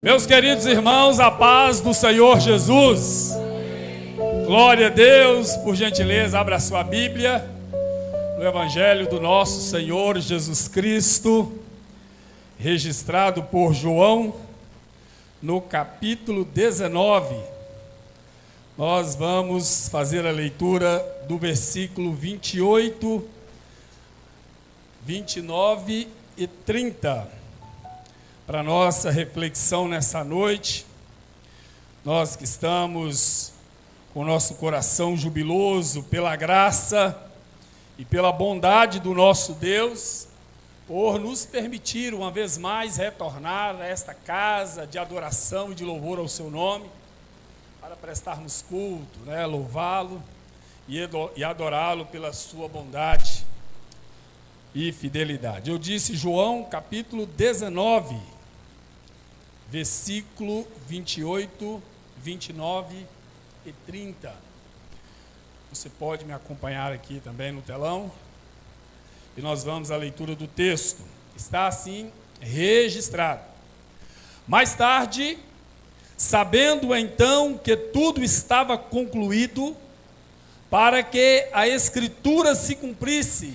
Meus queridos irmãos, a paz do Senhor Jesus. Glória a Deus. Por gentileza, abra a sua Bíblia no Evangelho do nosso Senhor Jesus Cristo, registrado por João, no capítulo 19. Nós vamos fazer a leitura do versículo 28, 29 e 30. Para nossa reflexão nessa noite, nós que estamos com o nosso coração jubiloso pela graça e pela bondade do nosso Deus, por nos permitir uma vez mais retornar a esta casa de adoração e de louvor ao seu nome, para prestarmos culto, louvá-lo e adorá-lo pela sua bondade e fidelidade. Eu disse João capítulo 19, versículo 28, 29 e 30. Você pode me acompanhar aqui também no telão. E nós vamos à leitura do texto. Está assim registrado. Mais tarde, sabendo então que tudo estava concluído, para que a Escritura se cumprisse,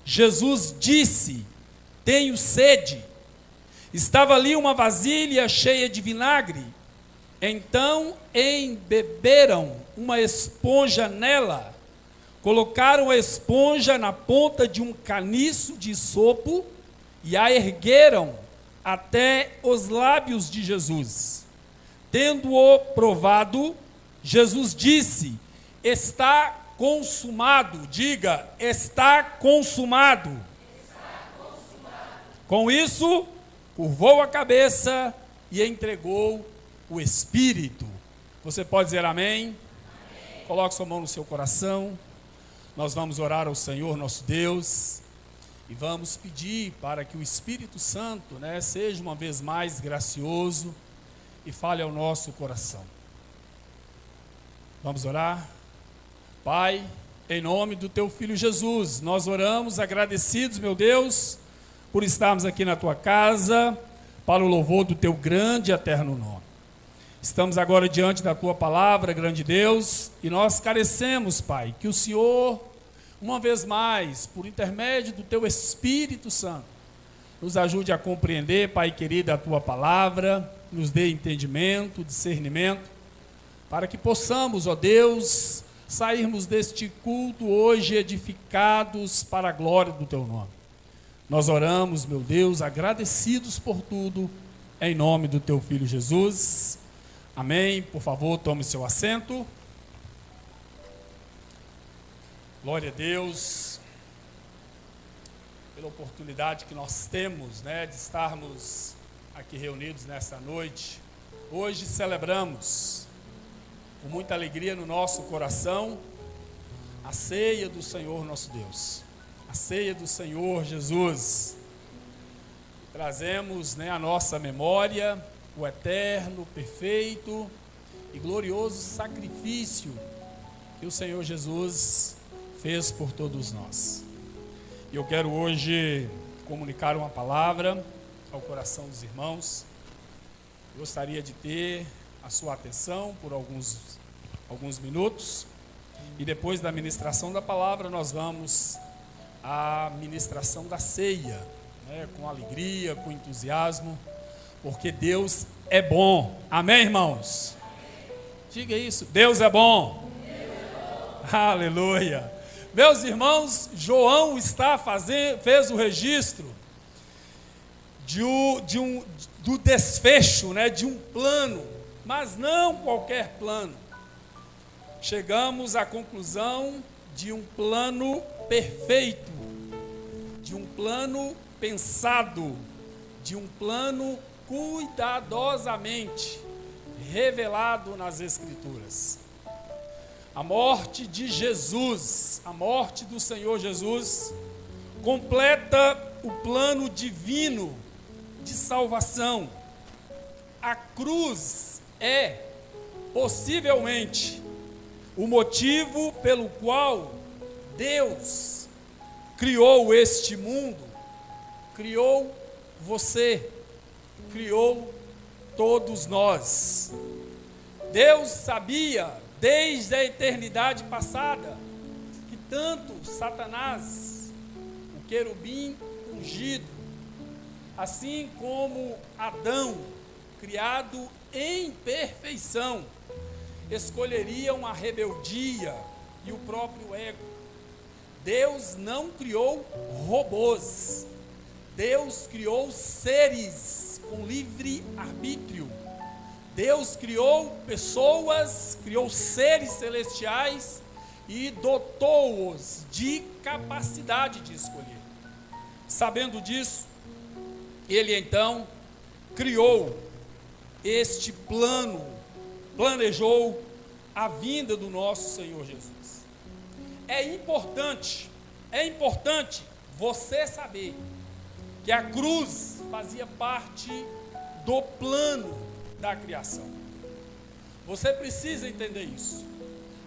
Jesus disse: tenho sede. Estava ali uma vasilha cheia de vinagre. Então embeberam uma esponja nela, colocaram a esponja na ponta de um caniço de sopo e a ergueram até os lábios de Jesus. Tendo-o provado, Jesus disse: está consumado. Diga, está consumado. Está consumado. Com isso, curvou a cabeça e entregou o Espírito. Você pode dizer amém? Amém. Coloque sua mão no seu coração. Nós vamos orar ao Senhor nosso Deus e vamos pedir para que o Espírito Santo, seja uma vez mais gracioso e fale ao nosso coração. Vamos orar? Pai, em nome do teu Filho Jesus, nós oramos agradecidos, meu Deus, por estarmos aqui na tua casa, para o louvor do teu grande e eterno nome. Estamos agora diante da tua palavra, grande Deus, e nós carecemos, Pai, que o Senhor, uma vez mais, por intermédio do teu Espírito Santo, nos ajude a compreender, Pai querido, a tua palavra, nos dê entendimento, discernimento, para que possamos, ó Deus, sairmos deste culto hoje edificados para a glória do teu nome. Nós oramos, meu Deus, agradecidos por tudo, em nome do teu Filho Jesus. Amém. Por favor, tome seu assento. Glória a Deus pela oportunidade que nós temos, de estarmos aqui reunidos nessa noite. Hoje celebramos, com muita alegria no nosso coração, a ceia do Senhor nosso Deus. A ceia do Senhor Jesus. Trazemos à nossa memória o eterno, perfeito e glorioso sacrifício que o Senhor Jesus fez por todos nós. E eu quero hoje comunicar uma palavra ao coração dos irmãos. Gostaria de ter a sua atenção por alguns minutos. E depois da ministração da palavra, nós vamos a ministração da ceia, com alegria, com entusiasmo, porque Deus é bom. Amém, irmãos? Amém. Diga isso, Deus é bom. Deus é bom. Aleluia. Meus irmãos, João fez o registro do desfecho, de um plano, mas não qualquer plano. Chegamos à conclusão de um plano perfeito, de um plano pensado, de um plano cuidadosamente revelado nas Escrituras. A morte de Jesus, a morte do Senhor Jesus, completa o plano divino de salvação. A cruz é, possivelmente, o motivo pelo qual Deus criou este mundo, criou você, criou todos nós. Deus sabia, desde a eternidade passada, que tanto Satanás, o querubim ungido, assim como Adão, criado em perfeição, escolheriam a rebeldia e o próprio ego. Deus não criou robôs. Deus criou seres com livre arbítrio. Deus criou pessoas, criou seres celestiais e dotou-os de capacidade de escolher. Sabendo disso, Ele então criou este plano, planejou a vinda do nosso Senhor Jesus. É importante você saber que a cruz fazia parte do plano da criação. Você precisa entender isso.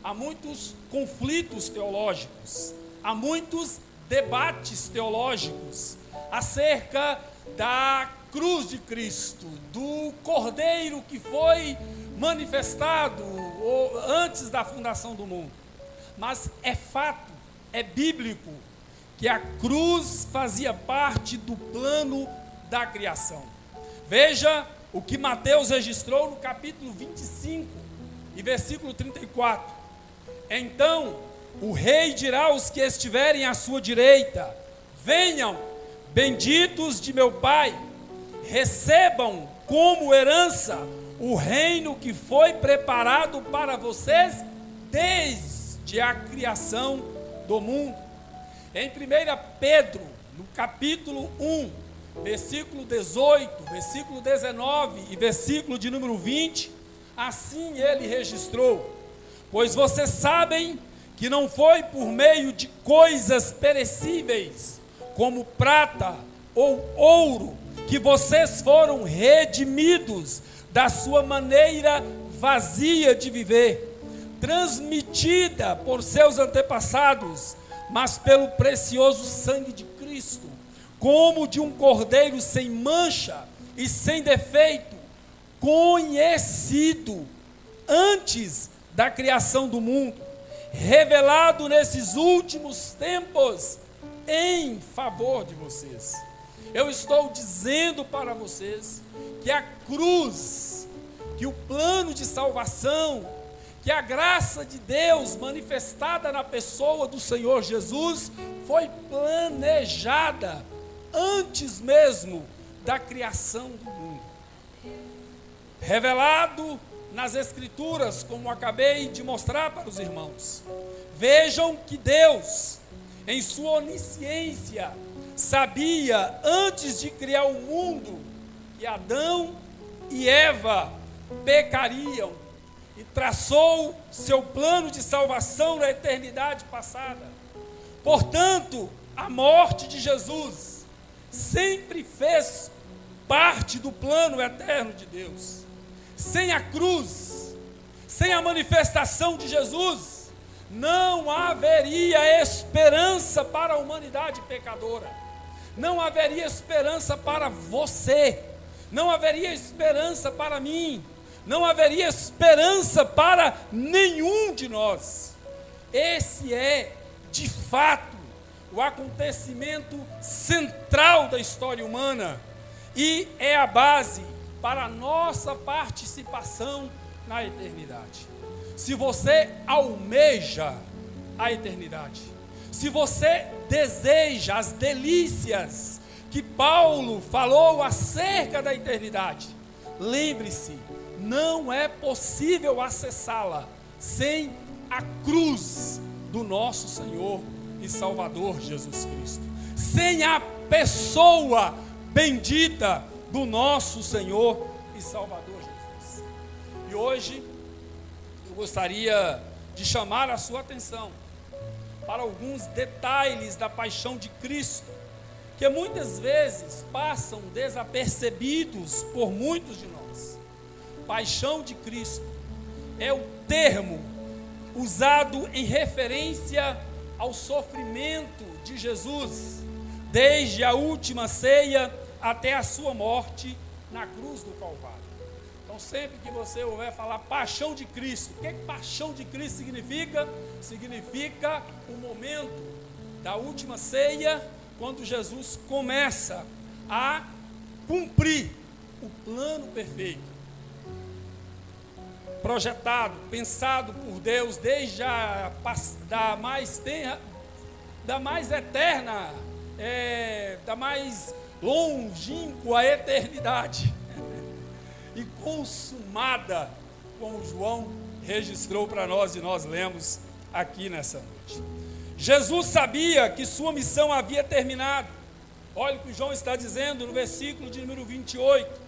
Há muitos conflitos teológicos, há muitos debates teológicos acerca da cruz de Cristo, do Cordeiro que foi manifestado antes da fundação do mundo. Mas é fato, é bíblico, que a cruz fazia parte do plano da criação. Veja o que Mateus registrou no capítulo 25 e versículo 34. Então o rei dirá aos que estiverem à sua direita: venham, benditos de meu Pai, recebam como herança o reino que foi preparado para vocês desde a criação do mundo. Em 1 Pedro, no capítulo 1, versículo 18, versículo 19 e versículo de número 20, assim ele registrou: pois vocês sabem que não foi por meio de coisas perecíveis, como prata ou ouro, que vocês foram redimidos da sua maneira vazia de viver, transmitida por seus antepassados, mas pelo precioso sangue de Cristo, como de um cordeiro sem mancha e sem defeito, conhecido antes da criação do mundo, revelado nesses últimos tempos em favor de vocês. Eu estou dizendo para vocês que a cruz, que o plano de salvação, que a graça de Deus manifestada na pessoa do Senhor Jesus foi planejada antes mesmo da criação do mundo. Revelado nas Escrituras, como acabei de mostrar para os irmãos. Vejam que Deus, em sua onisciência, sabia antes de criar o mundo que Adão e Eva pecariam e traçou seu plano de salvação na eternidade passada. Portanto, a morte de Jesus sempre fez parte do plano eterno de Deus. Sem a cruz, sem a manifestação de Jesus, não haveria esperança para a humanidade pecadora. Não haveria esperança para você. Não haveria esperança para mim. Não haveria esperança para nenhum de nós. Esse é, de fato, o acontecimento central da história humana e é a base para a nossa participação na eternidade. Se você almeja a eternidade, se você deseja as delícias que Paulo falou acerca da eternidade, lembre-se, não é possível acessá-la sem a cruz do nosso Senhor e Salvador Jesus Cristo, sem a pessoa bendita do nosso Senhor e Salvador Jesus. E hoje eu gostaria de chamar a sua atenção para alguns detalhes da paixão de Cristo, que muitas vezes passam desapercebidos por muitos de nós. Paixão de Cristo é o termo usado em referência ao sofrimento de Jesus, desde a última ceia até a sua morte na cruz do Calvário. sempre que você ouver falar paixão de Cristo, o que paixão de Cristo significa? Significa o momento da última ceia, quando Jesus começa a cumprir o plano perfeito, projetado, pensado por Deus desde da mais eterna, da mais longínqua eternidade, e consumada, como João registrou para nós e nós lemos aqui nessa noite. Jesus sabia que sua missão havia terminado. Olha o que João está dizendo no versículo de número 28.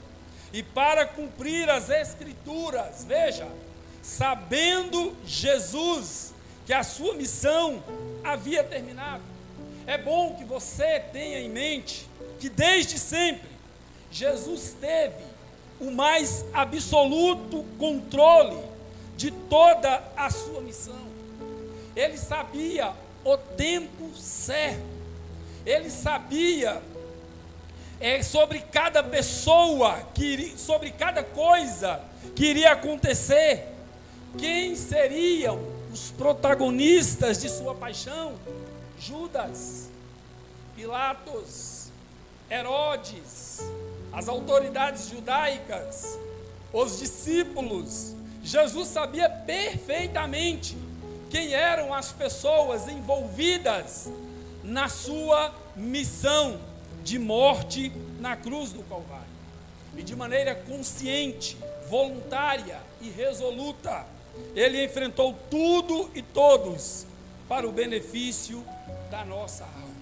E para cumprir as Escrituras, veja, sabendo Jesus que a sua missão havia terminado. É bom que você tenha em mente que desde sempre Jesus teve o mais absoluto controle de toda a sua missão. Ele sabia o tempo certo, ele sabia sobre cada pessoa, sobre cada coisa que iria acontecer, quem seriam os protagonistas de sua paixão: Judas, Pilatos, Herodes, as autoridades judaicas, os discípulos. Jesus sabia perfeitamente quem eram as pessoas envolvidas na sua missão de morte na cruz do Calvário. E de maneira consciente, voluntária e resoluta, ele enfrentou tudo e todos para o benefício da nossa alma.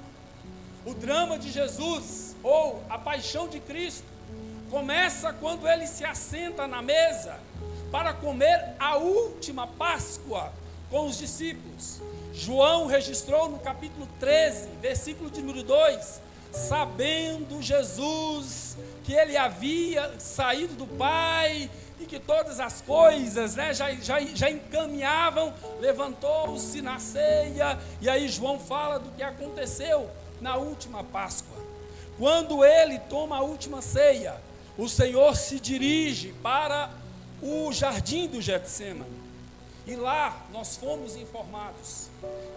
O drama de Jesus, ou a paixão de Cristo, começa quando ele se assenta na mesa para comer a última Páscoa com os discípulos. João registrou no capítulo 13, versículo de número 2, sabendo Jesus que ele havia saído do Pai e que todas as coisas, já encaminhavam, levantou-se na ceia. E aí João fala do que aconteceu na última Páscoa. Quando ele toma a última ceia, o Senhor se dirige para o jardim do Getsêmani. E lá nós fomos informados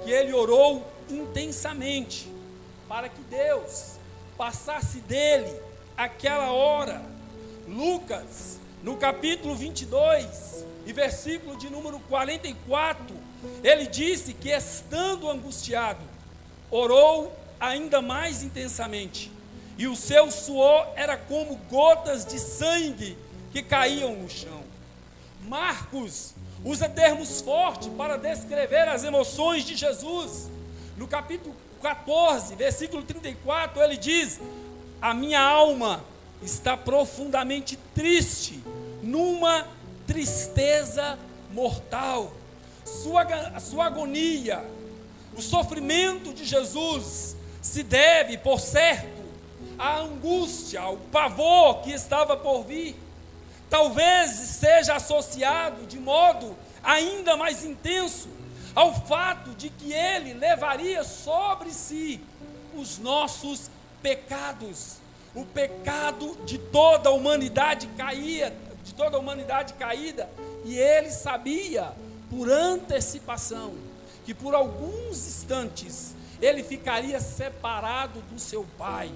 que ele orou intensamente para que Deus passasse dele aquela hora. Lucas, no capítulo 22 e versículo de número 44, ele disse que, estando angustiado, orou ainda mais intensamente, e o seu suor era como gotas de sangue que caíam no chão. Marcos usa termos fortes para descrever as emoções de Jesus. No capítulo 14, versículo 34, ele diz: a minha alma está profundamente triste, numa tristeza mortal. Sua agonia, o sofrimento de Jesus se deve, por certo, à angústia, ao pavor que estava por vir. Talvez seja associado de modo ainda mais intenso ao fato de que ele levaria sobre si os nossos pecados, o pecado de toda a humanidade caída, e ele sabia por antecipação que por alguns instantes ele ficaria separado do seu Pai.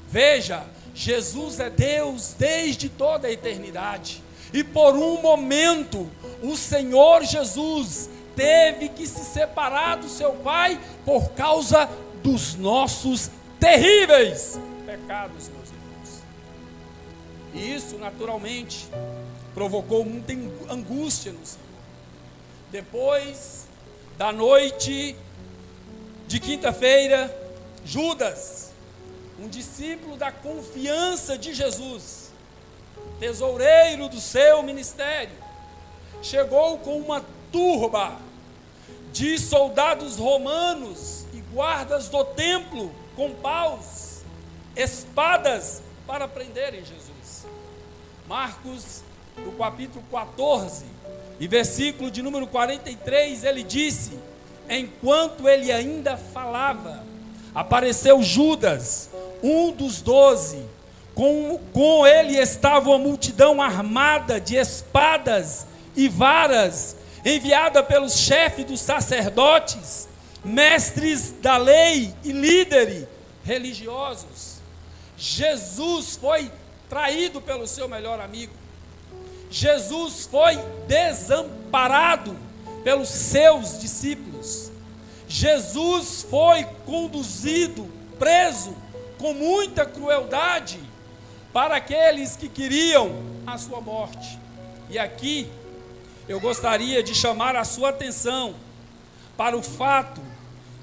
Veja, Jesus é Deus desde toda a eternidade, e por um momento o Senhor Jesus teve que se separar do seu Pai por causa dos nossos terríveis pecados, meus irmãos. E isso naturalmente provocou muita angústia no Senhor. Depois da noite de quinta-feira, Judas, um discípulo da confiança de Jesus, tesoureiro do seu ministério, chegou com uma turba de soldados romanos e guardas do templo com paus, espadas, para prenderem Jesus. Marcos, no capítulo 14 e versículo de número 43, ele disse: enquanto ele ainda falava, apareceu Judas, um dos 12, Com ele estava uma multidão armada de espadas e varas, enviada pelos chefes dos sacerdotes, mestres da lei e líderes religiosos. Jesus foi traído pelo seu melhor amigo. Jesus foi desamparado pelos seus discípulos. Jesus foi conduzido, preso com muita crueldade para aqueles que queriam a sua morte. E aqui eu gostaria de chamar a sua atenção para o fato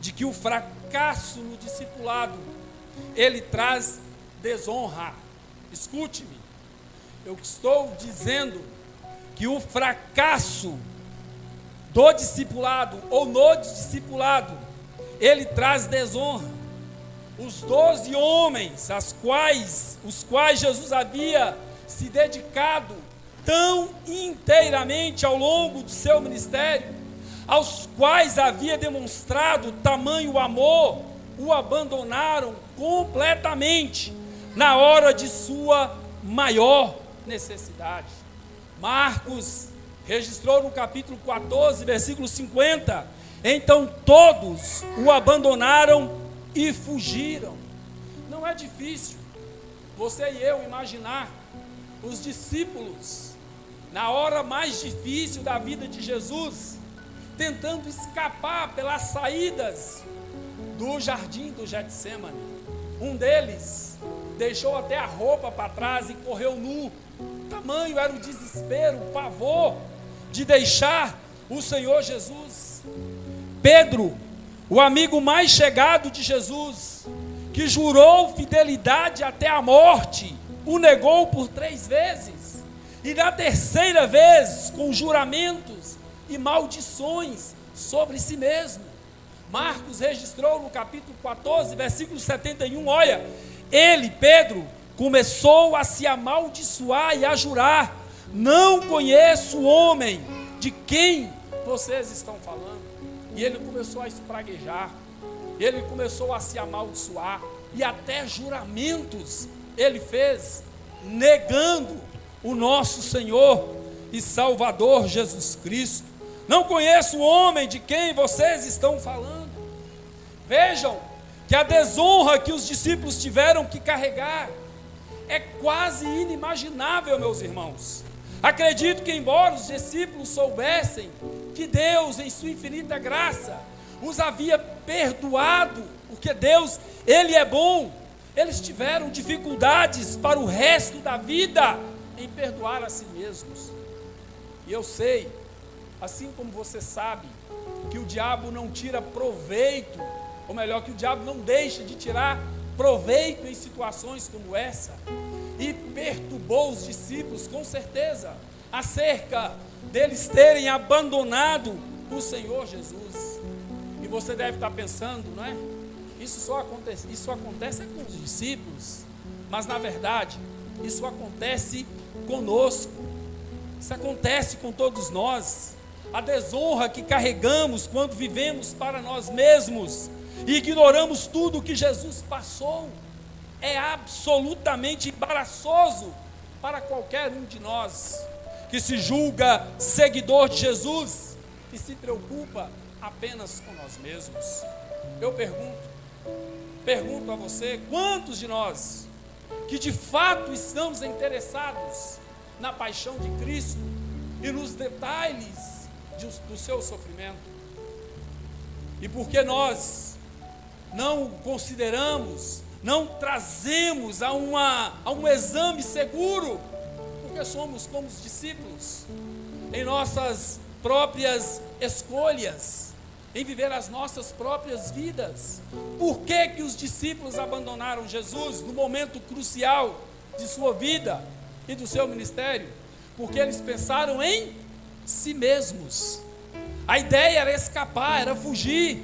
de que o fracasso no discipulado, ele traz desonra. Escute-me, eu estou dizendo que o fracasso do discipulado ou no discipulado, ele traz desonra. Os 12 homens, os quais Jesus havia se dedicado tão inteiramente ao longo do seu ministério, aos quais havia demonstrado tamanho amor, o abandonaram completamente na hora de sua maior necessidade. Marcos registrou no capítulo 14, versículo 50, então todos o abandonaram e fugiram. Não é difícil você e eu imaginar os discípulos na hora mais difícil da vida de Jesus, tentando escapar pelas saídas do jardim do Getsêmani. Um deles deixou até a roupa para trás e correu nu. Tamanho era o desespero, o pavor de deixar o Senhor Jesus. Pedro, o amigo mais chegado de Jesus, que jurou fidelidade até a morte, o negou por 3 vezes. E na terceira vez, com juramentos e maldições sobre si mesmo. Marcos registrou no capítulo 14, versículo 71, olha, ele, Pedro, começou a se amaldiçoar e a jurar: não conheço o homem de quem vocês estão falando. E ele começou a espraguejar, ele começou a se amaldiçoar, e até juramentos ele fez, negando o nosso Senhor e Salvador Jesus Cristo. Não conheço o homem de quem vocês estão falando. Vejam que a desonra que os discípulos tiveram que carregar é quase inimaginável, meus irmãos. Acredito que, embora os discípulos soubessem que Deus, em sua infinita graça, os havia perdoado, porque Deus, Ele é bom, eles tiveram dificuldades para o resto da vida em perdoar a si mesmos. E eu sei, assim como você sabe, que o diabo não tira proveito, ou melhor, que o diabo não deixa de tirar proveito em situações como essa, e perturbou os discípulos, com certeza, acerca deles terem abandonado o Senhor Jesus. E você deve estar pensando, não é? Isso acontece com os discípulos, mas na verdade, isso acontece conosco, isso acontece com todos nós. A desonra que carregamos quando vivemos para nós mesmos e ignoramos tudo o que Jesus passou é absolutamente embaraçoso para qualquer um de nós que se julga seguidor de Jesus e se preocupa apenas com nós mesmos. Eu pergunto a você, quantos de nós que de fato estamos interessados na paixão de Cristo e nos detalhes do seu sofrimento? E por que nós não consideramos, não trazemos a um exame seguro? Porque somos como os discípulos, em nossas próprias escolhas, em viver as nossas próprias vidas. Por que que os discípulos abandonaram Jesus no momento crucial de sua vida e do seu ministério? Porque eles pensaram em si mesmos. A ideia era escapar, era fugir,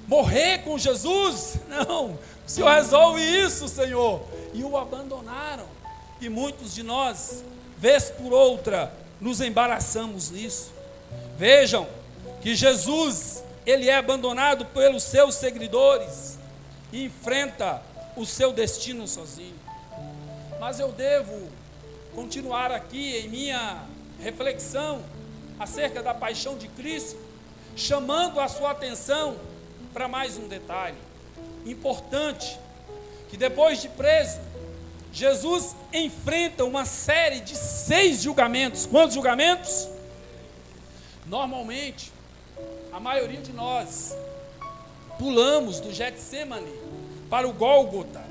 morrer com Jesus. Não, o Senhor resolve isso, Senhor. E o abandonaram. E muitos de nós, vez por outra, nos embaraçamos nisso. Vejam que Jesus, ele é abandonado pelos seus seguidores e enfrenta o seu destino sozinho. mas eu devo continuar aqui em minha reflexão acerca da paixão de Cristo, chamando a sua atenção para mais um detalhe importante, que depois de preso, Jesus enfrenta uma série de 6 julgamentos. Quantos julgamentos? Normalmente, a maioria de nós pulamos do Getsemane para o Gólgota,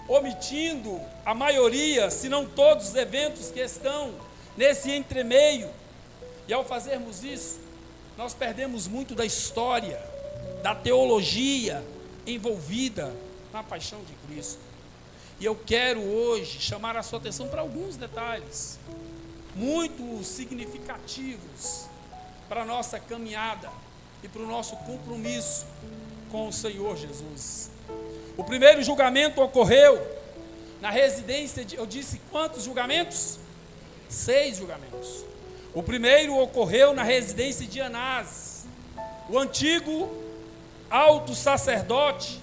omitindo a maioria, se não todos os eventos que estão nesse entremeio. E ao fazermos isso, nós perdemos muito da história, da teologia envolvida na paixão de Cristo. E eu quero hoje chamar a sua atenção para alguns detalhes muito significativos para a nossa caminhada e para o nosso compromisso com o Senhor Jesus. O primeiro julgamento ocorreu na residência de, eu disse quantos julgamentos? 6 julgamentos. O primeiro ocorreu na residência de Anás, o antigo alto sacerdote,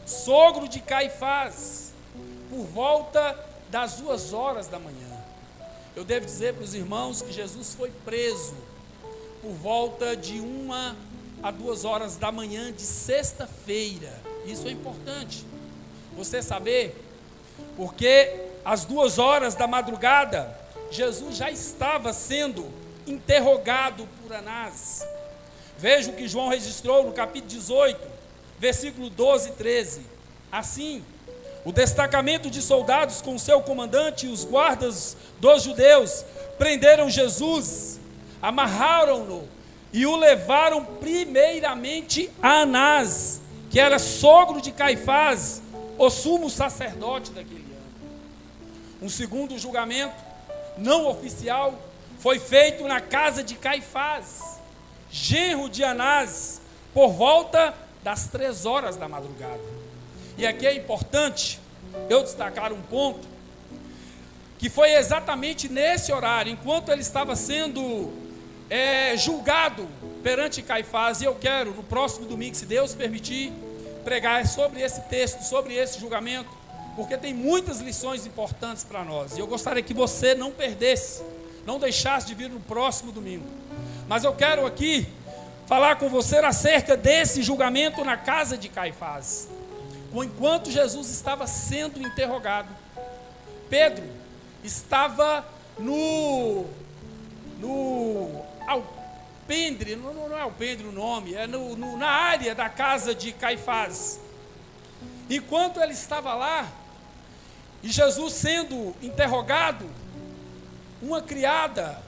sogro de Caifás, por volta das 2 horas da manhã. Eu devo dizer para os irmãos que Jesus foi preso por volta de 1 a 2 horas da manhã de sexta-feira. Isso é importante você saber, porque às 2 horas da madrugada, Jesus já estava sendo interrogado por Anás. Veja o que João registrou no capítulo 18, versículo 12 e 13. Assim, o destacamento de soldados com seu comandante e os guardas dos judeus prenderam Jesus, amarraram-no e o levaram primeiramente a Anás, que era sogro de Caifás, o sumo sacerdote daquele ano. Um segundo julgamento, não oficial, foi feito na casa de Caifás, genro de Anás, por volta das 3 horas da madrugada. E aqui é importante eu destacar um ponto, que foi exatamente nesse horário, enquanto ele estava sendo julgado perante Caifás. E eu quero, no próximo domingo, se Deus permitir, pregar sobre esse texto, sobre esse julgamento, porque tem muitas lições importantes para nós. E eu gostaria que você não perdesse, não deixasse de vir no próximo domingo. Mas eu quero aqui falar com você acerca desse julgamento na casa de Caifás. Enquanto Jesus estava sendo interrogado, Pedro estava no alpendre, não é alpendre o nome, é na área da casa de Caifás. Enquanto ele estava lá, e Jesus sendo interrogado, uma criada,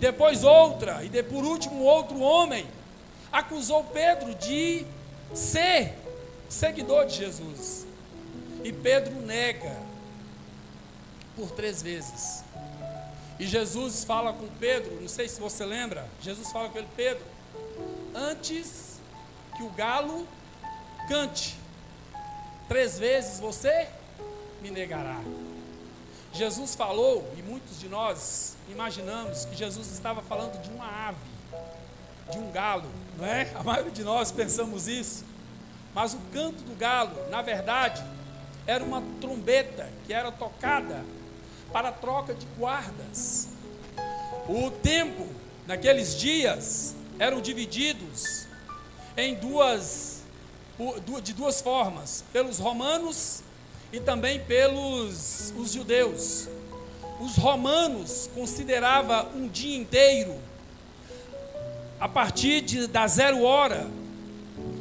depois outra, e por último outro homem, acusou Pedro de ser seguidor de Jesus. E Pedro nega por 3 vezes. E Jesus fala com Pedro, não sei se você lembra, Jesus fala com ele: Pedro, antes que o galo cante, 3 vezes você me negará. Jesus falou, e muitos de nós imaginamos que Jesus estava falando de uma ave, de um galo, não é? A maioria de nós pensamos isso. Mas o canto do galo, na verdade, era uma trombeta que era tocada para a troca de guardas. O tempo, naqueles dias, eram divididos de duas formas, pelos romanos e também pelos os judeus. Os romanos consideravam um dia inteiro, a partir da 0 hora,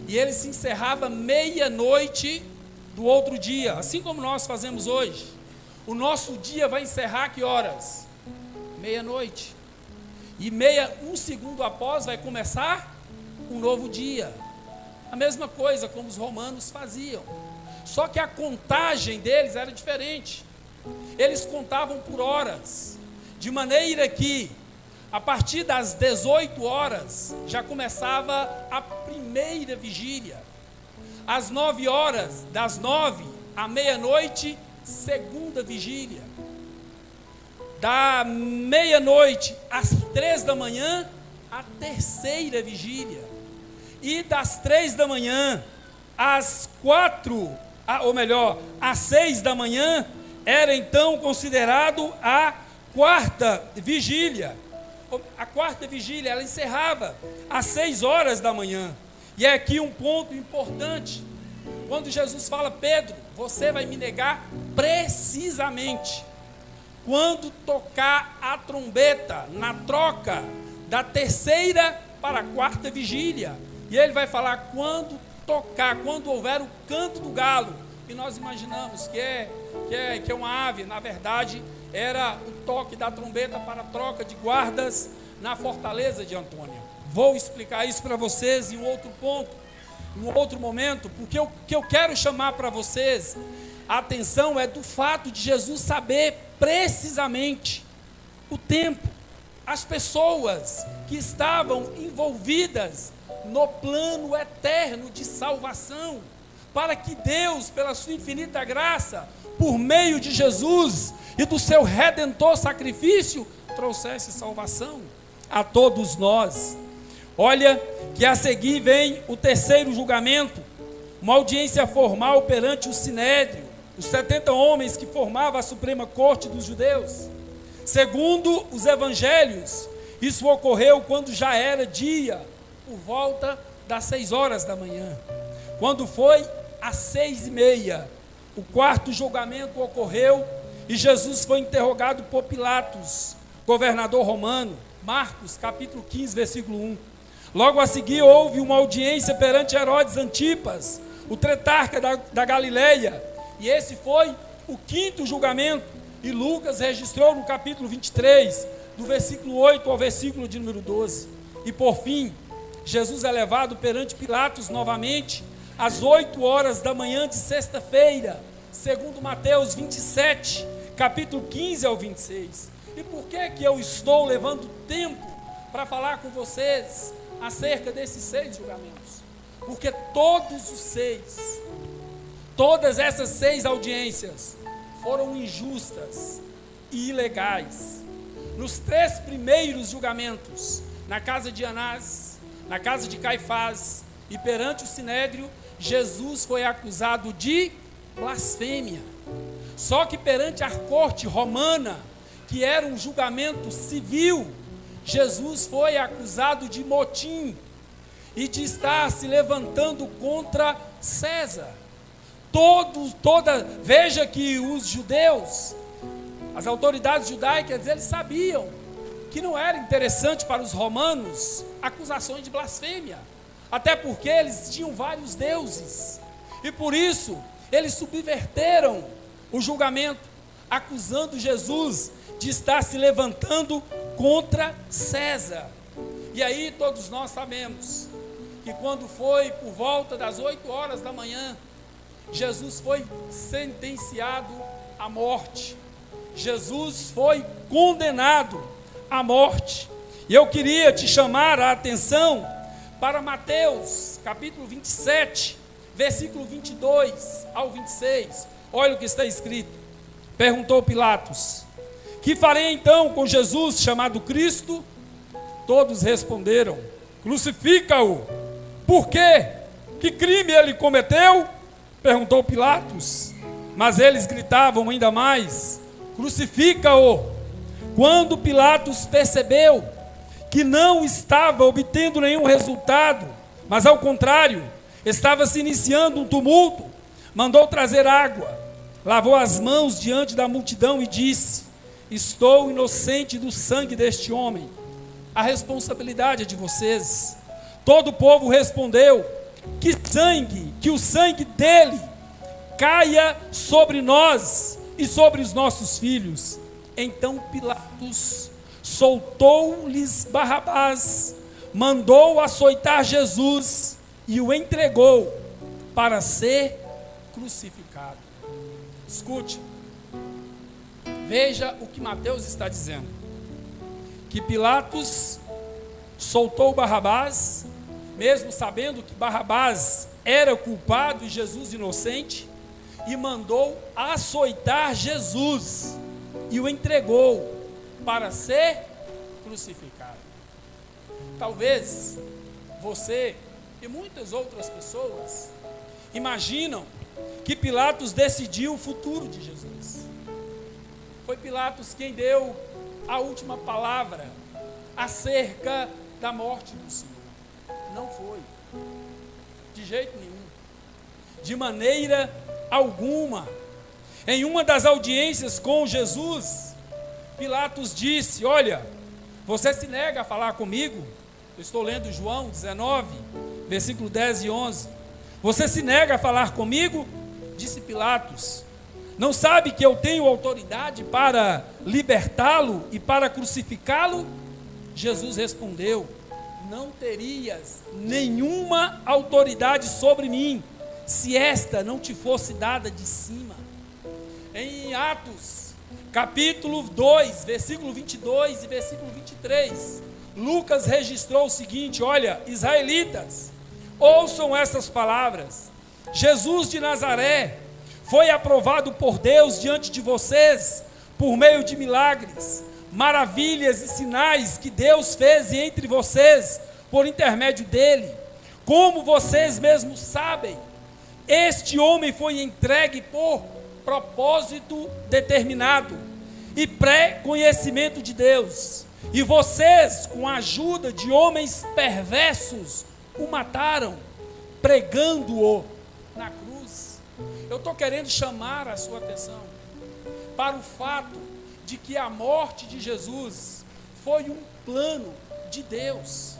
e ele se encerrava meia-noite do outro dia, assim como nós fazemos hoje. O nosso dia vai encerrar que horas? Meia-noite. E um segundo após vai começar um novo dia. A mesma coisa como os romanos faziam. Só que a contagem deles era diferente. Eles contavam por horas, de maneira que a partir das 18 horas já começava a primeira vigília. Às 9 horas, das 9 à meia-noite, segunda vigília. Da meia-noite às 3 da manhã, a terceira vigília. E das 3 da manhã às 6 da manhã, era então considerado a quarta vigília. A quarta vigília, ela encerrava às 6 horas da manhã. E é aqui um ponto importante. Quando Jesus fala: Pedro, você vai me negar precisamente quando tocar a trombeta, na troca da terceira para a quarta vigília. E ele vai falar quando tocar, quando houver o canto do galo. E nós imaginamos que é uma ave. Na verdade, era o toque da trombeta para a troca de guardas na fortaleza de Antônia. Vou explicar isso para vocês em um outro ponto, em um outro momento, porque o que eu quero chamar para vocês a atenção é do fato de Jesus saber precisamente o tempo, as pessoas que estavam envolvidas no plano eterno de salvação, para que Deus, pela sua infinita graça, por meio de Jesus e do seu redentor sacrifício, trouxesse salvação a todos nós. Olha que a seguir vem o terceiro julgamento, uma audiência formal perante o Sinédrio, os 70 homens que formavam a Suprema Corte dos Judeus. Segundo os evangelhos, isso ocorreu quando já era dia, por volta das 6 horas da manhã. Quando foi às 6:30, o quarto julgamento ocorreu e Jesus foi interrogado por Pilatos, governador romano. Marcos, capítulo 15, versículo 1. Logo a seguir houve uma audiência perante Herodes Antipas, o tetrarca da Galileia, e esse foi o quinto julgamento, e Lucas registrou no capítulo 23, do versículo 8 ao versículo de número 12. E por fim, Jesus é levado perante Pilatos novamente, às 8 horas da manhã de sexta-feira, segundo Mateus 27, capítulo 15 ao 26. E por que eu estou levando tempo para falar com vocês acerca desses 6 julgamentos? Porque todas essas 6 audiências foram injustas e ilegais. Nos 3 primeiros julgamentos, na casa de Anás, na casa de Caifás e perante o Sinédrio, Jesus foi acusado de blasfêmia. Só que perante a corte romana, que era um julgamento civil, Jesus foi acusado de motim e de estar se levantando contra César. Veja que os judeus, as autoridades judaicas, eles sabiam que não era interessante para os romanos acusações de blasfêmia, até porque eles tinham vários deuses, e por isso eles subverteram o julgamento, acusando Jesus de estar se levantando contra César. E aí todos nós sabemos que quando foi por volta das 8 horas da manhã, Jesus foi sentenciado à morte. Jesus foi condenado à morte. E eu queria te chamar a atenção para Mateus, capítulo 27, versículo 22 ao 26. Olha o que está escrito. Perguntou Pilatos: que farei então com Jesus chamado Cristo? Todos responderam: crucifica-o. Por quê? Que crime ele cometeu? Perguntou Pilatos. Mas eles gritavam ainda mais: crucifica-o. Quando Pilatos percebeu que não estava obtendo nenhum resultado, mas ao contrário, estava se iniciando um tumulto, mandou trazer água, lavou as mãos diante da multidão e disse: estou inocente do sangue deste homem, a responsabilidade é de vocês. Todo o povo respondeu: que o sangue dele caia sobre nós e sobre os nossos filhos. Então Pilatos soltou-lhes Barrabás, mandou açoitar Jesus e o entregou para ser crucificado. Escute, veja o que Mateus está dizendo: que Pilatos soltou Barrabás, mesmo sabendo que Barrabás era culpado e Jesus inocente, e mandou açoitar Jesus e o entregou para ser crucificado. Talvez você e muitas outras pessoas imaginam que Pilatos decidiu o futuro de Jesus. foi Pilatos quem deu a última palavra acerca da morte do Senhor. Não foi. De jeito nenhum. De maneira alguma. Em uma das audiências com Jesus, Pilatos disse: olha, você se nega a falar comigo? Eu estou lendo João 19, versículo 10 e 11. Você se nega a falar comigo? Disse Pilatos. Não sabe que eu tenho autoridade para libertá-lo e para crucificá-lo? Jesus respondeu: não terias nenhuma autoridade sobre mim, se esta não te fosse dada de cima. Em Atos, capítulo 2, versículo 22 e versículo 23, Lucas registrou o seguinte: olha, israelitas, ouçam essas palavras. Jesus de Nazaré foi aprovado por Deus diante de vocês por meio de milagres, maravilhas e sinais que Deus fez entre vocês por intermédio dele. Como vocês mesmos sabem, este homem foi entregue por propósito determinado e pré-conhecimento de Deus. E vocês, com a ajuda de homens perversos, o mataram, pregando-o na cruz. Eu estou querendo chamar a sua atenção para o fato de que a morte de Jesus foi um plano de Deus,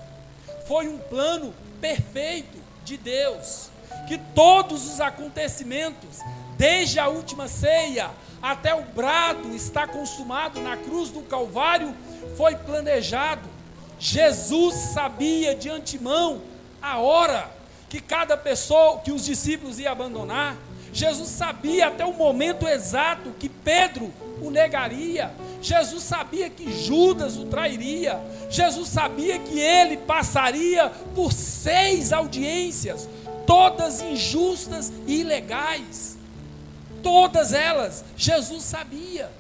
foi um plano perfeito de Deus, que todos os acontecimentos, desde a última ceia até o brado está consumado na cruz do Calvário, foi planejado. Jesus sabia de antemão a hora que cada pessoa, que os discípulos iam abandonar. Jesus sabia até o momento exato que Pedro o negaria. Jesus sabia que Judas o trairia. Jesus sabia que ele passaria por 6 audiências, todas injustas e ilegais. Todas elas, Jesus sabia.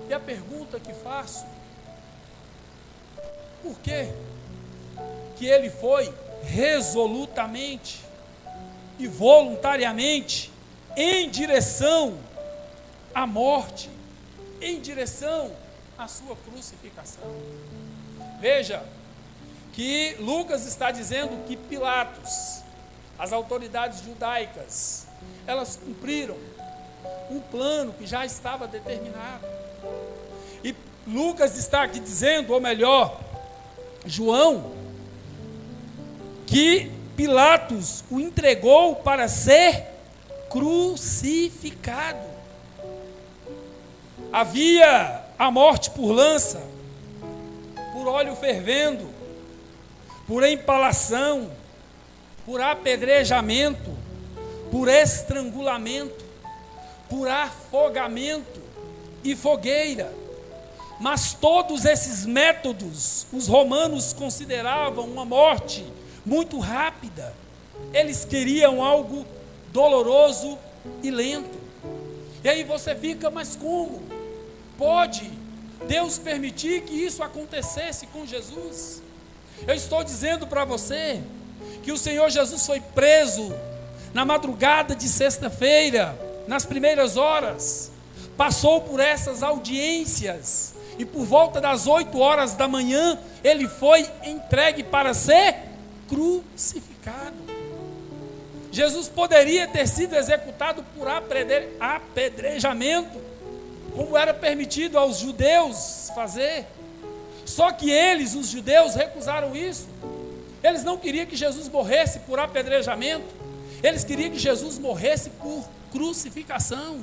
E a pergunta que faço: por que ele foi resolutamente e voluntariamente em direção à morte, em direção à sua crucificação? Veja que Lucas está dizendo que Pilatos, as autoridades judaicas, elas cumpriram um plano que já estava determinado. E Lucas está aqui dizendo, ou melhor, João, que Pilatos o entregou para ser crucificado. Havia a morte por lança, por óleo fervendo, por empalação, por apedrejamento, por estrangulamento, por afogamento e fogueira. Mas todos esses métodos, os romanos consideravam uma morte muito rápida. Eles queriam algo doloroso e lento. E aí você fica: mas como pode Deus permitir que isso acontecesse com Jesus? Eu estou dizendo para você que o Senhor Jesus foi preso na madrugada de sexta-feira, nas primeiras horas, passou por essas audiências, e por volta das 8 horas da manhã, ele foi entregue para ser crucificado. Jesus poderia ter sido executado por apedrejamento, como era permitido aos judeus fazer. Só que eles, os judeus, recusaram isso. Eles não queriam que Jesus morresse por apedrejamento. Eles queriam que Jesus morresse por crucificação,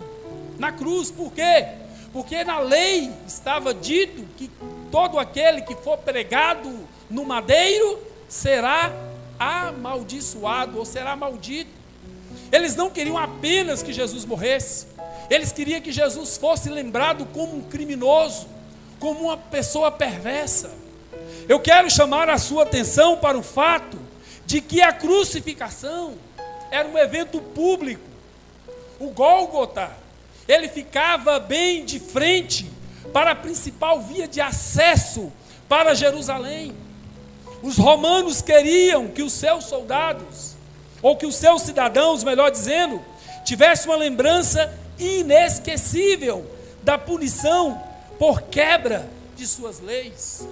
na cruz. Por quê? Porque na lei estava dito que todo aquele que for pregado no madeiro será amaldiçoado, ou será maldito. Eles não queriam apenas que Jesus morresse, eles queriam que Jesus fosse lembrado como um criminoso, como uma pessoa perversa. Eu quero chamar a sua atenção para o fato de que a crucificação era um evento público. O Gólgota, ele ficava bem de frente para a principal via de acesso para Jerusalém. Os romanos queriam que os seus soldados, ou que os seus cidadãos, melhor dizendo, tivessem uma lembrança inesquecível da punição por quebra de suas leis.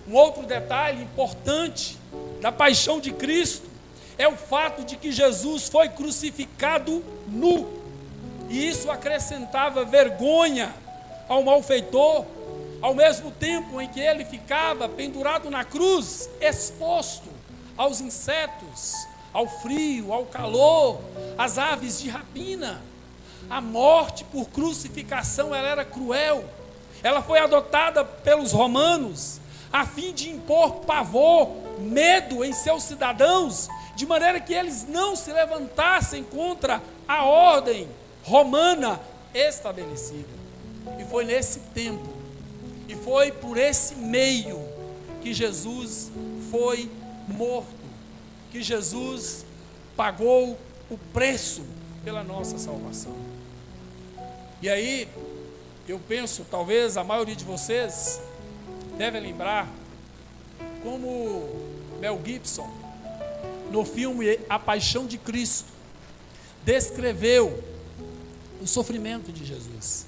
Um outro detalhe importante da paixão de Cristo é o fato de que Jesus foi crucificado nu, e isso acrescentava vergonha ao malfeitor, ao mesmo tempo em que ele ficava pendurado na cruz, exposto aos insetos, ao frio, ao calor, às aves de rapina. A morte por crucificação, ela era cruel. Ela foi adotada pelos romanos a fim de impor pavor, medo em seus cidadãos, de maneira que eles não se levantassem contra a ordem romana estabelecida. E foi nesse tempo, e foi por esse meio que Jesus foi morto, que Jesus pagou o preço pela nossa salvação. E aí, eu penso, talvez a maioria de vocês deve lembrar como Mel Gibson, no filme A Paixão de Cristo, descreveu o sofrimento de Jesus.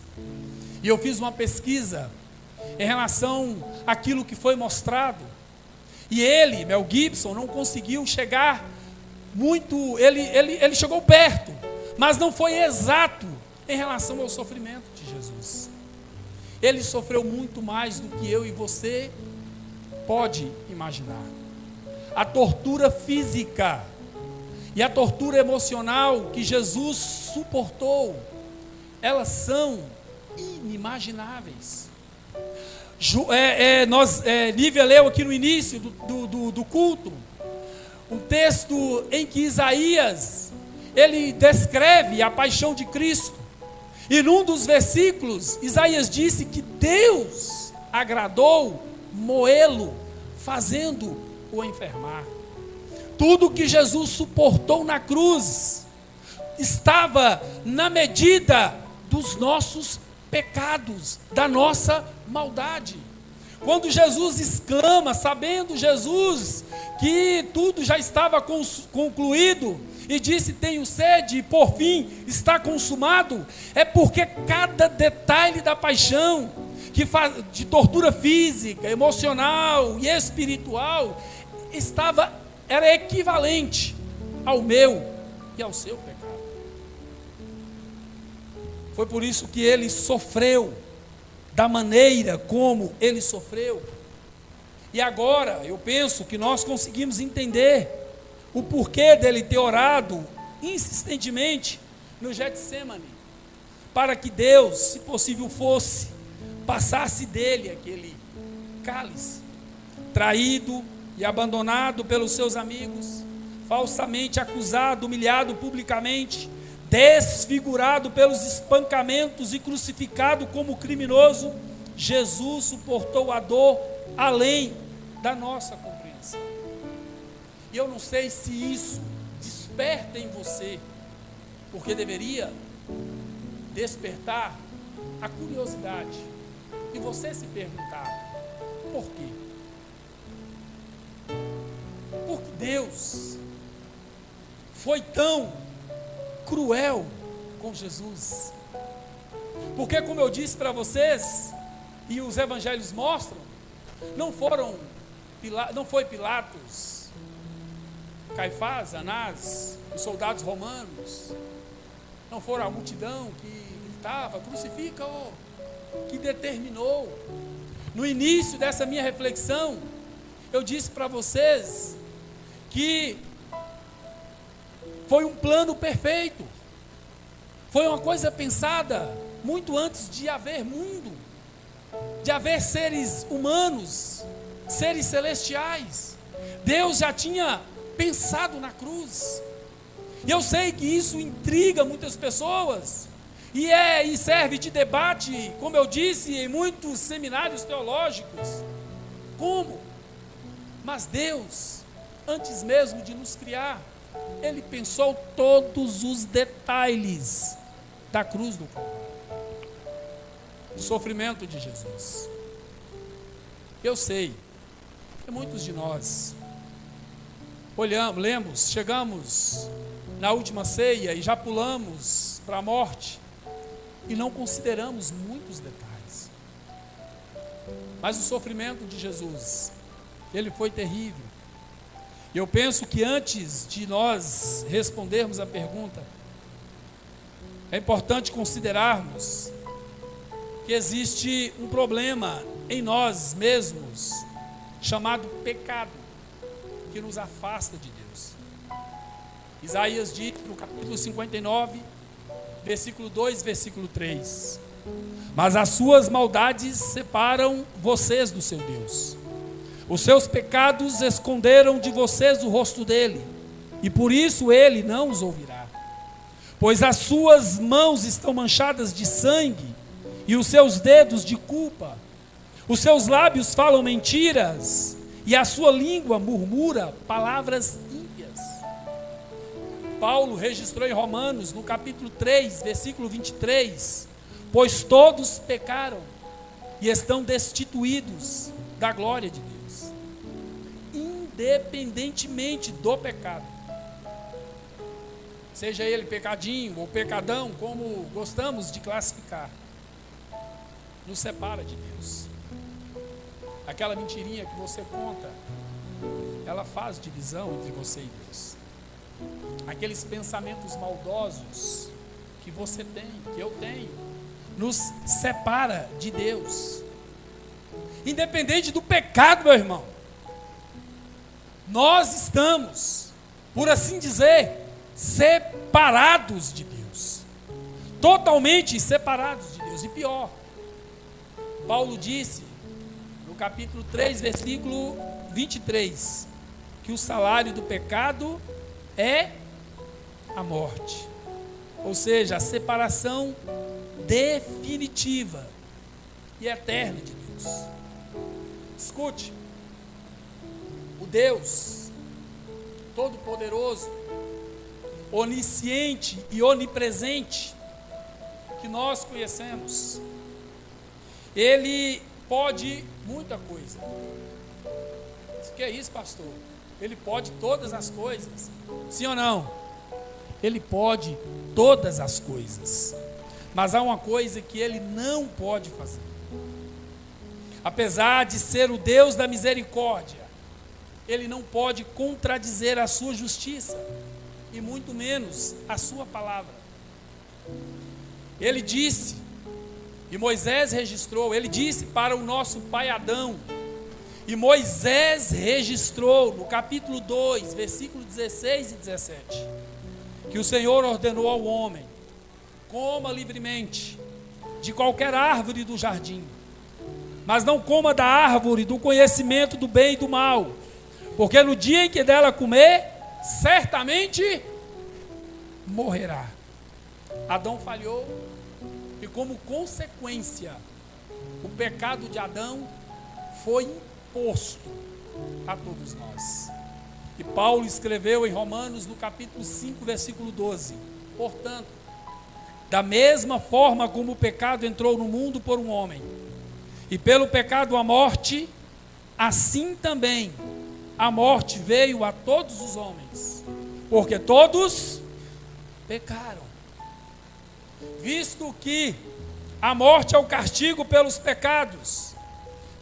E eu fiz uma pesquisa em relação àquilo que foi mostrado. E ele, Mel Gibson, não conseguiu chegar muito, ele chegou perto, mas não foi exato em relação ao sofrimento de Jesus. Ele sofreu muito mais do que eu e você pode imaginar. A tortura física e a tortura emocional que Jesus suportou, elas são inimagináveis. Lívia leu aqui no início do culto um texto em que Isaías, ele descreve a paixão de Cristo, e num dos versículos Isaías disse que Deus agradou moê-lo, fazendo-o enfermar. Tudo que Jesus suportou na cruz estava na medida dos nossos pecados, da nossa maldade. Quando Jesus exclama, sabendo Jesus que tudo já estava concluído, e disse: tenho sede, e por fim está consumado, é porque cada detalhe da paixão, de tortura física, emocional e espiritual, era equivalente ao meu e ao seu pecado. Foi por isso que ele sofreu da maneira como ele sofreu. E agora eu penso que nós conseguimos entender o porquê dele ter orado insistentemente no Getsemane, para que Deus, se possível fosse, passasse dele aquele cálice, traído e abandonado pelos seus amigos, falsamente acusado, humilhado publicamente, desfigurado pelos espancamentos e crucificado como criminoso. Jesus suportou a dor além da nossa compreensão. E eu não sei se isso desperta em você, porque deveria despertar a curiosidade, e você se perguntar: por quê? Porque Deus foi tão cruel com Jesus? Porque, como eu disse para vocês, e os evangelhos mostram, não foi Pilatos, Caifás, Anás, os soldados romanos, não foram a multidão que gritava: crucifica-o, que determinou. No início dessa minha reflexão, eu disse para vocês que foi um plano perfeito, foi uma coisa pensada muito antes de haver mundo, de haver seres humanos, seres celestiais. Deus já tinha pensado na cruz. E eu sei que isso intriga muitas pessoas, e serve de debate, como eu disse, em muitos seminários teológicos. Como? Mas Deus, antes mesmo de nos criar, Ele pensou todos os detalhes da cruz do Calvário, o sofrimento de Jesus. Eu sei que muitos de nós chegamos na última ceia e já pulamos para a morte, e não consideramos muito tantos detalhes. Mas o sofrimento de Jesus, ele foi terrível. E eu penso que antes de nós respondermos a pergunta, é importante considerarmos que existe um problema em nós mesmos, chamado pecado, que nos afasta de Deus. Isaías diz no capítulo 59, versículo 2, versículo 3: mas as suas maldades separam vocês do seu Deus. Os seus pecados esconderam de vocês o rosto dele, e por isso ele não os ouvirá. Pois as suas mãos estão manchadas de sangue, e os seus dedos de culpa. Os seus lábios falam mentiras, e a sua língua murmura palavras ímpias. Paulo registrou em Romanos, no capítulo 3, versículo 23, pois todos pecaram e estão destituídos da glória de Deus, independentemente do pecado, seja ele pecadinho ou pecadão, como gostamos de classificar, nos separa de Deus. Aquela mentirinha que você conta, ela faz divisão entre você e Deus. Aqueles pensamentos maldosos que você tem, que eu tenho, nos separa de Deus. Independente do pecado, meu irmão, nós estamos, por assim dizer, separados de Deus. Totalmente separados de Deus. E pior, Paulo disse, no capítulo 3, versículo 23, que o salário do pecado é a morte. Ou seja, a separação definitiva e eterna de Deus. Escute, o Deus Todo-Poderoso, onisciente e onipresente que nós conhecemos, ele pode muita coisa. O que é isso, pastor? Ele pode todas as coisas. Sim ou não? Ele pode todas as coisas. Mas há uma coisa que ele não pode fazer. Apesar de ser o Deus da misericórdia, ele não pode contradizer a sua justiça, e muito menos a sua palavra. Ele disse, e Moisés registrou, ele disse para o nosso pai Adão, e Moisés registrou no capítulo 2, versículo 16 e 17, que o Senhor ordenou ao homem: coma livremente de qualquer árvore do jardim, mas não coma da árvore do conhecimento do bem e do mal, porque no dia em que dela comer, certamente morrerá. Adão falhou, e como consequência, o pecado de Adão foi imposto a todos nós. E Paulo escreveu em Romanos, no capítulo 5, versículo 12: portanto, da mesma forma como o pecado entrou no mundo por um homem, e pelo pecado a morte, assim também a morte veio a todos os homens, porque todos pecaram. Visto que a morte é o castigo pelos pecados,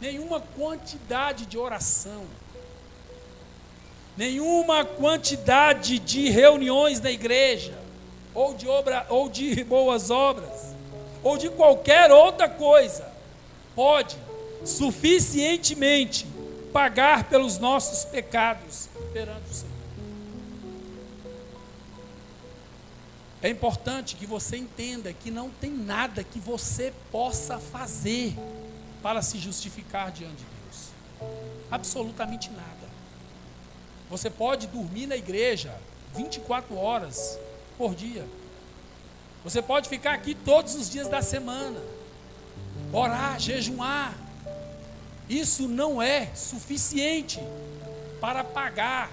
nenhuma quantidade de oração, nenhuma quantidade de reuniões na igreja, ou de boas obras, ou de qualquer outra coisa, pode suficientemente pagar pelos nossos pecados perante o Senhor. É importante que você entenda que não tem nada que você possa fazer para se justificar diante de Deus. Absolutamente nada. Você pode dormir na igreja 24 horas por dia. Você pode ficar aqui todos os dias da semana, orar, jejuar. Isso não é suficiente para pagar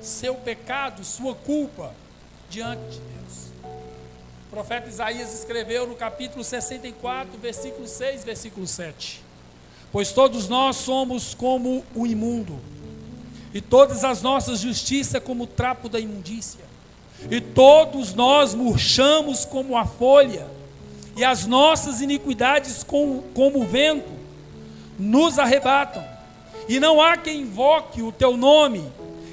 seu pecado, sua culpa diante de Deus. O profeta Isaías escreveu no capítulo 64, versículo 6, versículo 7: pois todos nós somos como o imundo, e todas as nossas justiças como o trapo da imundícia, e todos nós murchamos como a folha, e as nossas iniquidades como o vento nos arrebatam. E não há quem invoque o teu nome,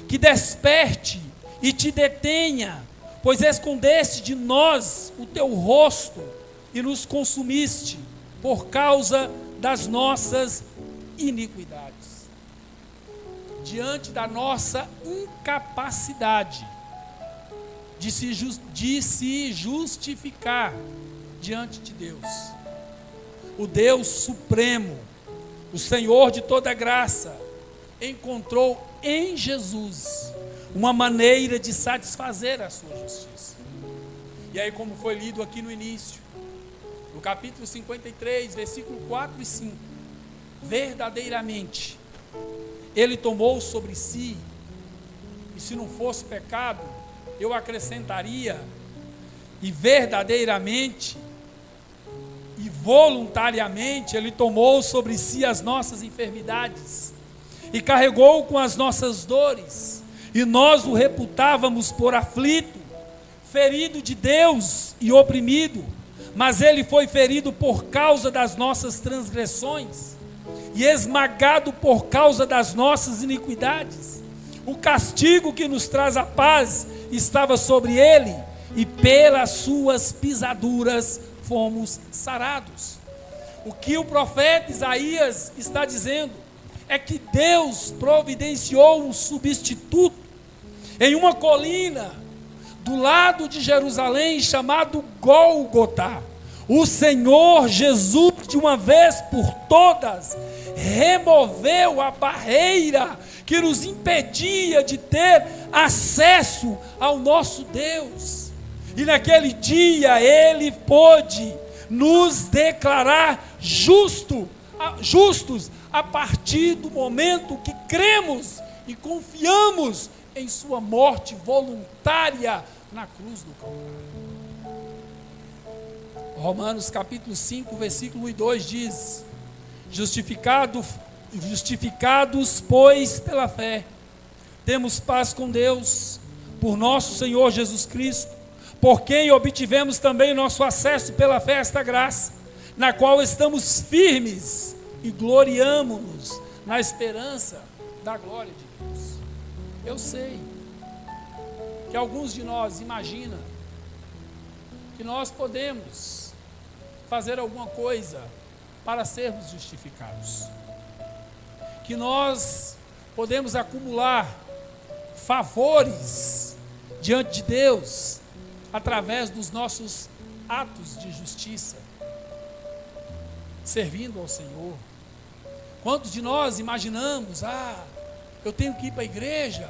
que desperte e te detenha, pois escondeste de nós o teu rosto e nos consumiste por causa das nossas iniquidades. Diante da nossa incapacidade de se justificar diante de Deus, o Deus Supremo, o Senhor de toda graça, encontrou em Jesus uma maneira de satisfazer a sua justiça. E aí, como foi lido aqui no início, no capítulo 53, versículo 4 e 5, verdadeiramente Ele tomou sobre si, e se não fosse pecado, eu acrescentaria, e verdadeiramente e voluntariamente Ele tomou sobre si as nossas enfermidades e carregou com as nossas dores, e nós o reputávamos por aflito, ferido de Deus e oprimido, mas Ele foi ferido por causa das nossas transgressões e esmagado por causa das nossas iniquidades. O castigo que nos traz a paz estava sobre Ele, e pelas suas pisaduras fomos sarados. O que o profeta Isaías está dizendo é que Deus providenciou um substituto em uma colina do lado de Jerusalém, chamado Gólgota. O Senhor Jesus, de uma vez por todas, removeu a barreira que nos impedia de ter acesso ao nosso Deus. E naquele dia Ele pôde nos declarar justos a partir do momento que cremos e confiamos em sua morte voluntária na cruz do Calvário. Romanos capítulo 5, versículo 1 e 2 diz: justificados, pois, pela fé, temos paz com Deus, por nosso Senhor Jesus Cristo, por quem obtivemos também nosso acesso pela fé a esta graça, na qual estamos firmes e gloriamo-nos na esperança da glória de Deus. Eu sei que alguns de nós imaginam que nós podemos fazer alguma coisa para sermos justificados, que nós podemos acumular favores diante de Deus através dos nossos atos de justiça, servindo ao Senhor. Quantos de nós imaginamos, eu tenho que ir para a igreja,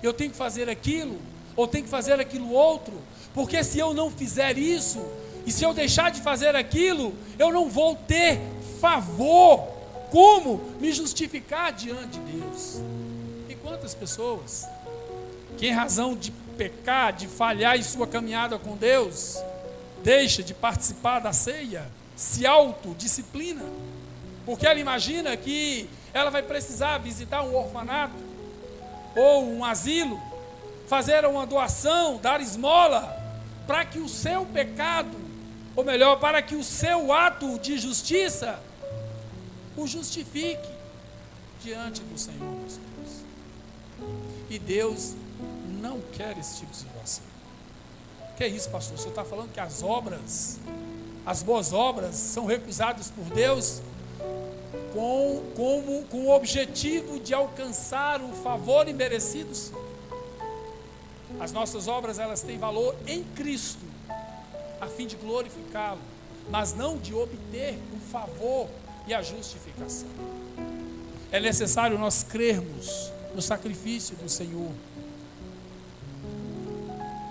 eu tenho que fazer aquilo, ou tenho que fazer aquilo outro, porque se eu não fizer isso, e se eu deixar de fazer aquilo, eu não vou ter favor. Como me justificar diante de Deus? E quantas pessoas que, em razão de pecar, de falhar em sua caminhada com Deus, deixa de participar da ceia, se autodisciplina, porque ela imagina que ela vai precisar visitar um orfanato ou um asilo, fazer uma doação, dar esmola, para que o seu pecado, ou melhor, para que o seu ato de justiça o justifique diante do Senhor, meus Deus. E Deus não quer esse tipo de situação. Que é isso, pastor? O senhor está falando que as boas obras são recusadas por Deus com o objetivo de alcançar o favor imerecido? As nossas obras, elas têm valor em Cristo, a fim de glorificá-lo, mas não de obter o favor e a justificação. É necessário nós crermos no sacrifício do Senhor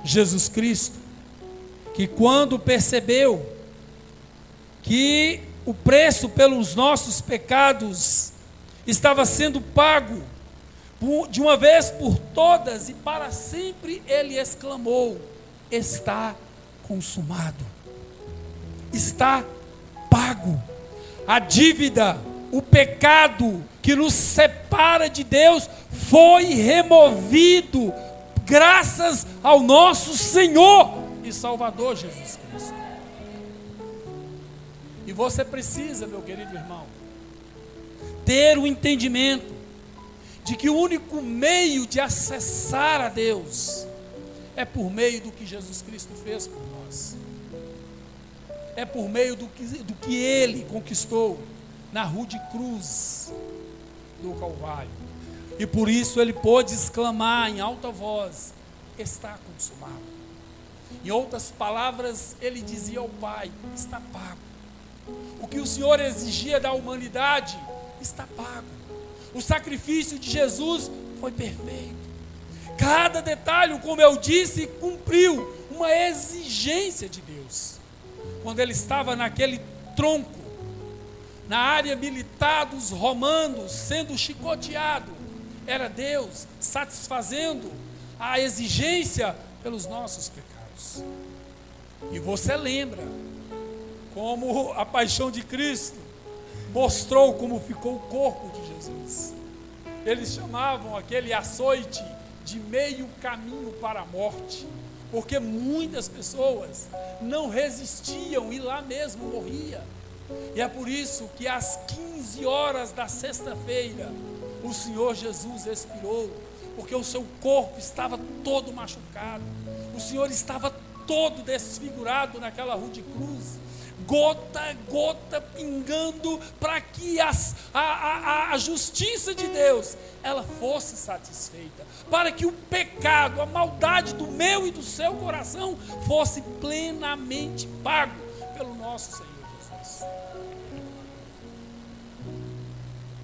Jesus Cristo, que quando percebeu que o preço pelos nossos pecados estava sendo pago de uma vez por todas e para sempre, Ele exclamou: está consumado, está pago. A dívida, o pecado que nos separa de Deus foi removido graças ao nosso Senhor e Salvador Jesus Cristo. E você precisa, meu querido irmão, ter o entendimento de que o único meio de acessar a Deus é por meio do que Jesus Cristo fez por nós. É por meio do que Ele conquistou na rude cruz do Calvário. E por isso Ele pôde exclamar em alta voz: está consumado. Em outras palavras, Ele dizia ao Pai: está pago. O que o Senhor exigia da humanidade está pago. O sacrifício de Jesus foi perfeito. Cada detalhe, como eu disse, cumpriu uma exigência de Deus. Quando Ele estava naquele tronco, na área militar dos romanos, sendo chicoteado, era Deus satisfazendo a exigência pelos nossos pecados. E você lembra como a paixão de Cristo mostrou como ficou o corpo de Jesus. Eles chamavam aquele açoite de meio caminho para a morte, porque muitas pessoas não resistiam e lá mesmo morria. E é por isso que às 15 horas da sexta-feira o Senhor Jesus expirou, porque o seu corpo estava todo machucado, o Senhor estava todo desfigurado naquela rude cruz, gota a gota pingando, para que a justiça de Deus ela fosse satisfeita, para que o pecado, a maldade do meu e do seu coração fosse plenamente pago pelo nosso Senhor Jesus.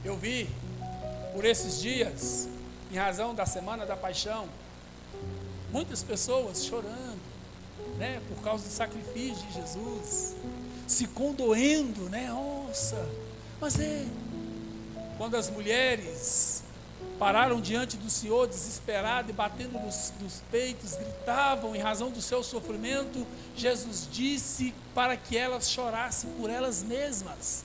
Eu vi por esses dias, em razão da Semana da Paixão, muitas pessoas chorando, né, por causa do sacrifício de Jesus, se condoendo, né? Nossa, mas quando as mulheres pararam diante do Senhor desesperado e batendo nos peitos, gritavam em razão do seu sofrimento, Jesus disse para que elas chorassem por elas mesmas,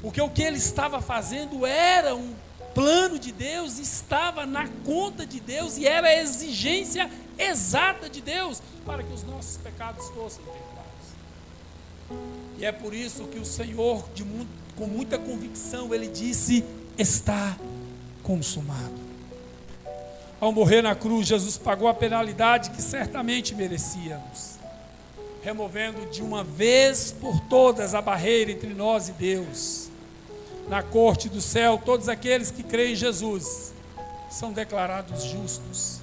porque o que Ele estava fazendo era um plano de Deus, estava na conta de Deus e era a exigência exata de Deus para que os nossos pecados fossem perdoados. E é por isso que o Senhor, com muita convicção, Ele disse: está consumado. Ao morrer na cruz, Jesus pagou a penalidade que certamente merecíamos, removendo de uma vez por todas a barreira entre nós e Deus. Na corte do céu, todos aqueles que creem em Jesus são declarados justos.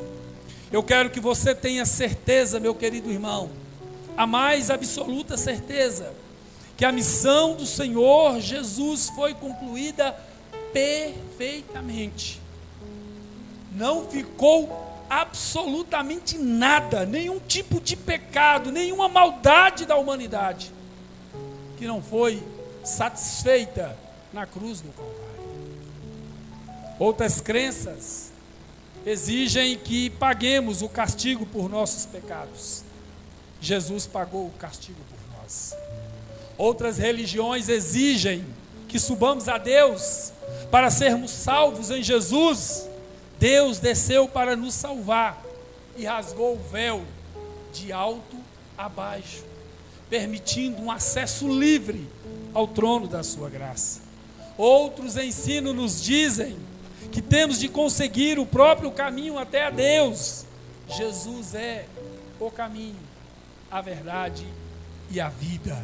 Eu quero que você tenha certeza, meu querido irmão, a mais absoluta certeza, que a missão do Senhor Jesus foi concluída perfeitamente. Não ficou absolutamente nada, nenhum tipo de pecado, nenhuma maldade da humanidade que não foi satisfeita na cruz do Calvário. Outras crenças exigem que paguemos o castigo por nossos pecados. Jesus pagou o castigo por nós. Outras religiões exigem que subamos a Deus para sermos salvos em Jesus. Deus desceu para nos salvar e rasgou o véu de alto a baixo, permitindo um acesso livre ao trono da sua graça. Outros ensinos nos dizem que temos de conseguir o próprio caminho até a Deus. Jesus é o caminho, a verdade e a vida.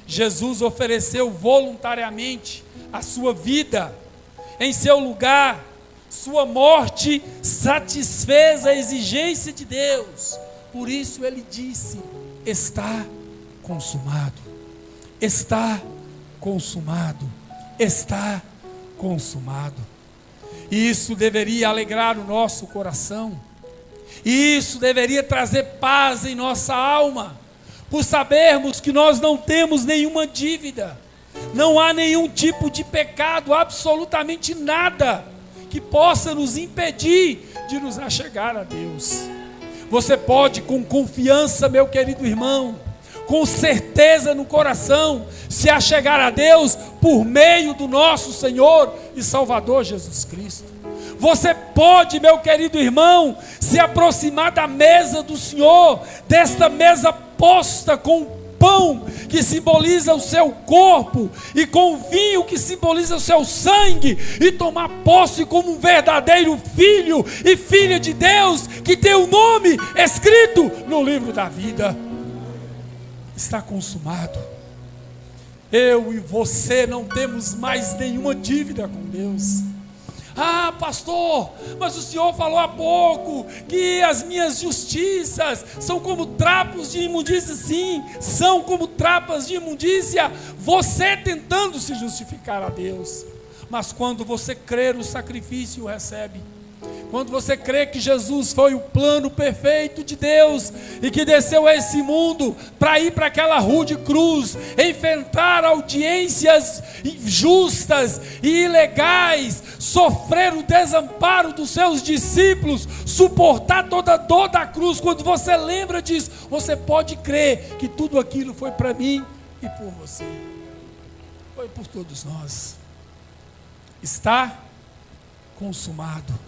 Jesus ofereceu voluntariamente a sua vida em seu lugar. Sua morte satisfez a exigência de Deus. Por isso Ele disse: está consumado. Está consumado. Está consumado. E isso deveria alegrar o nosso coração. E isso deveria trazer paz em nossa alma, por sabermos que nós não temos nenhuma dívida, não há nenhum tipo de pecado, absolutamente nada que possa nos impedir de nos achegar a Deus. Você pode, com confiança, meu querido irmão, com certeza no coração, se achegar a Deus por meio do nosso Senhor e Salvador Jesus Cristo. Você pode, meu querido irmão, se aproximar da mesa do Senhor, desta mesa posta com pão que simboliza o seu corpo e com o vinho que simboliza o seu sangue, e tomar posse como um verdadeiro filho e filha de Deus, que tem o nome escrito no livro da vida. Está consumado. Eu e você não temos mais nenhuma dívida com Deus. Ah, pastor, mas o senhor falou há pouco que as minhas justiças são como trapos de imundícia. Sim, são como trapos de imundícia, você tentando se justificar a Deus. Mas quando você crê no sacrifício, o recebe. Quando você crê que Jesus foi o plano perfeito de Deus e que desceu a esse mundo para ir para aquela rude cruz, enfrentar audiências injustas e ilegais, sofrer o desamparo dos seus discípulos, suportar toda a dor da cruz, quando você lembra disso, você pode crer que tudo aquilo foi para mim e por você, foi por todos nós. Está consumado.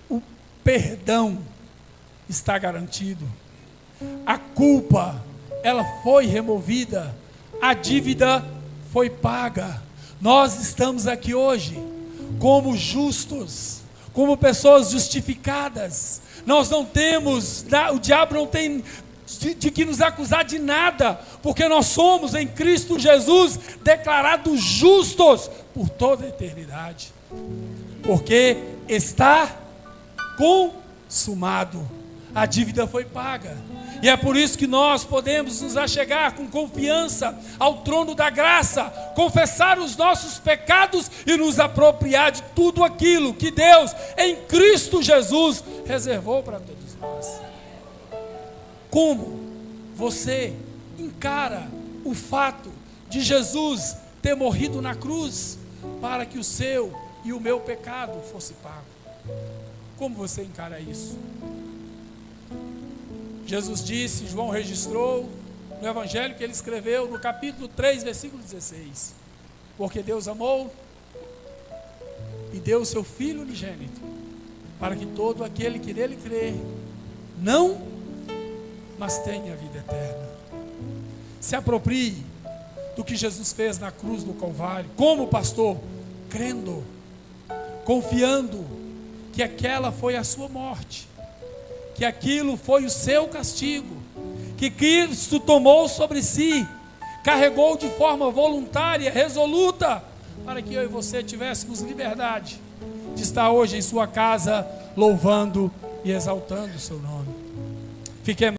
O perdão está garantido. A culpa, ela foi removida. A dívida foi paga. Nós estamos aqui hoje como justos, como pessoas justificadas. Nós não temos, o diabo não tem de que nos acusar de nada, porque nós somos em Cristo Jesus declarados justos por toda a eternidade, porque está consumado, a dívida foi paga. E é por isso que nós podemos nos achegar com confiança ao trono da graça, confessar os nossos pecados e nos apropriar de tudo aquilo que Deus em Cristo Jesus reservou para todos nós. Como você encara o fato de Jesus ter morrido na cruz para que o seu e o meu pecado fosse pago? Como você encara isso? Jesus disse, João registrou no evangelho que ele escreveu no capítulo 3, versículo 16: porque Deus amou e deu o seu Filho unigênito, para que todo aquele que nele crê, não, mas tenha vida eterna. Se aproprie do que Jesus fez na cruz do Calvário. Como, pastor? Crendo, confiando que aquela foi a sua morte, que aquilo foi o seu castigo, que Cristo tomou sobre si, carregou de forma voluntária, resoluta, para que eu e você tivéssemos liberdade de estar hoje em sua casa louvando e exaltando o seu nome. Fiquemos